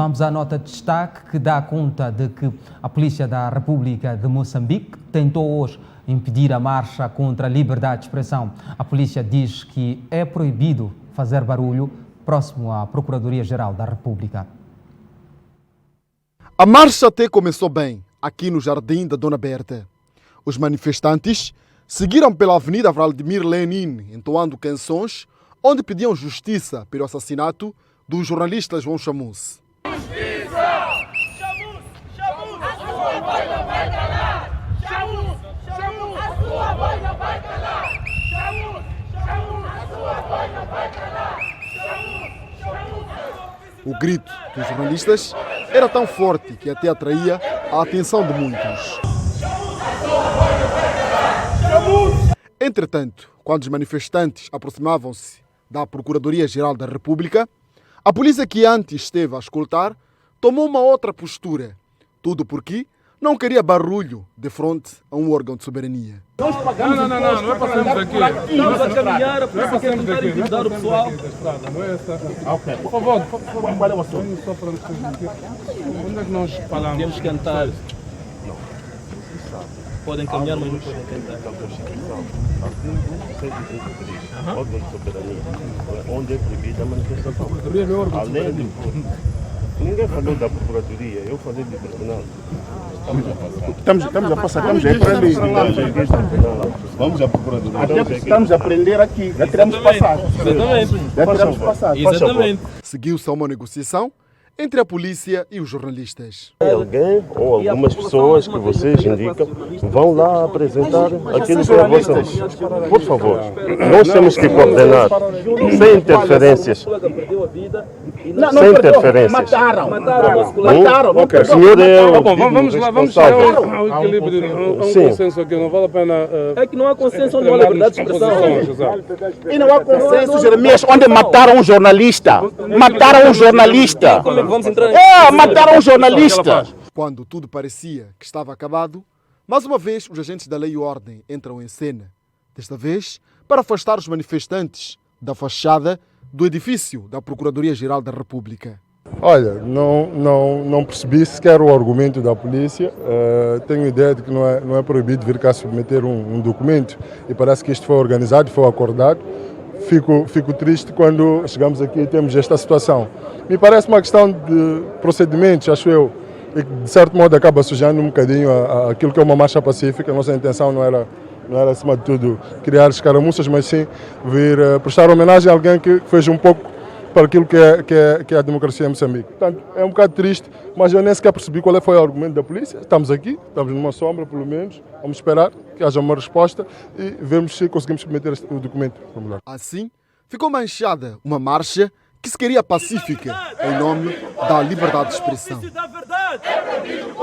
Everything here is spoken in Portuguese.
Vamos à nota de destaque que dá conta de que a Polícia da República de Moçambique tentou hoje impedir a marcha contra a liberdade de expressão. A polícia diz que é proibido fazer barulho próximo à Procuradoria-Geral da República. A marcha até começou bem, aqui no Jardim da Dona Berta. Os manifestantes seguiram pela Avenida Vladimir Lenin, entoando canções onde pediam justiça pelo assassinato do jornalista João Chamus. Justiça! Chamus! Chamus! A sua voz não vai calar! Chamus! Chamus! A sua voz não vai calar! Chamus! Chamus! A sua voz não vai calar! Chamus! Chamus! O grito dos jornalistas era tão forte que até atraía a atenção de muitos. Entretanto, quando os manifestantes aproximavam-se da Procuradoria-Geral da República, a polícia que antes esteve a escoltar tomou uma outra postura. Tudo porque não queria barulho de frente a um órgão de soberania. Não é passarmos aqui. Estamos a caminhar, a polícia quer tentar intimidar o pessoal. Não é essa. Ok. Por favor, qual é o assunto? Só para nos transmitir. Onde é que nós falamos? Temos que cantar. Podem caminhar, mas não podem cantar. Órgão de soberania, onde é proibida a manifestação. Além de... Ninguém falou da Procuradoria, eu falei de tribunal. Estamos a passar, estamos a ir para ali. Vamos à Procuradoria. Até porque estamos a aprender aqui, já teremos passado. Exatamente. Já teremos passado. Exatamente. Seguiu-se uma negociação entre a polícia e os jornalistas. Alguém ou algumas pessoas que vocês indicam vão lá apresentar aquilo que é a vossa... Por favor, nós temos que coordenar sem interferências. Sem interferências. Mataram. O senhor é o vamos lá, vamos chegar ao equilíbrio, a um consenso aqui, não vale a pena... É que não há consenso onde não há liberdade de expressão. E não há consenso, Jeremias, onde mataram um jornalista. Mataram um jornalista. Como é que vamos entrar Mataram um jornalista. Quando tudo parecia que estava acabado, mais uma vez os agentes da lei e ordem entram em cena. Desta vez, para afastar os manifestantes da fachada do edifício da Procuradoria-Geral da República. Olha, não percebi sequer o argumento da polícia. Tenho ideia de que não é proibido vir cá submeter um documento e parece que isto foi organizado, foi acordado. Fico triste quando chegamos aqui e temos esta situação. Me parece uma questão de procedimentos, acho eu, e que de certo modo acaba sujando um bocadinho aquilo que é uma marcha pacífica. A nossa intenção não era, acima de tudo, criar escaramuças, mas sim vir prestar homenagem a alguém que fez um pouco para aquilo que é a democracia em Moçambique. Portanto, é um bocado triste, mas eu nem sequer percebi qual foi o argumento da polícia. Estamos aqui, estamos numa sombra, pelo menos. Vamos esperar que haja uma resposta e vermos se conseguimos submeter o documento. Assim, ficou manchada uma marcha que se queria pacífica em nome da liberdade de expressão. da verdade! É proibido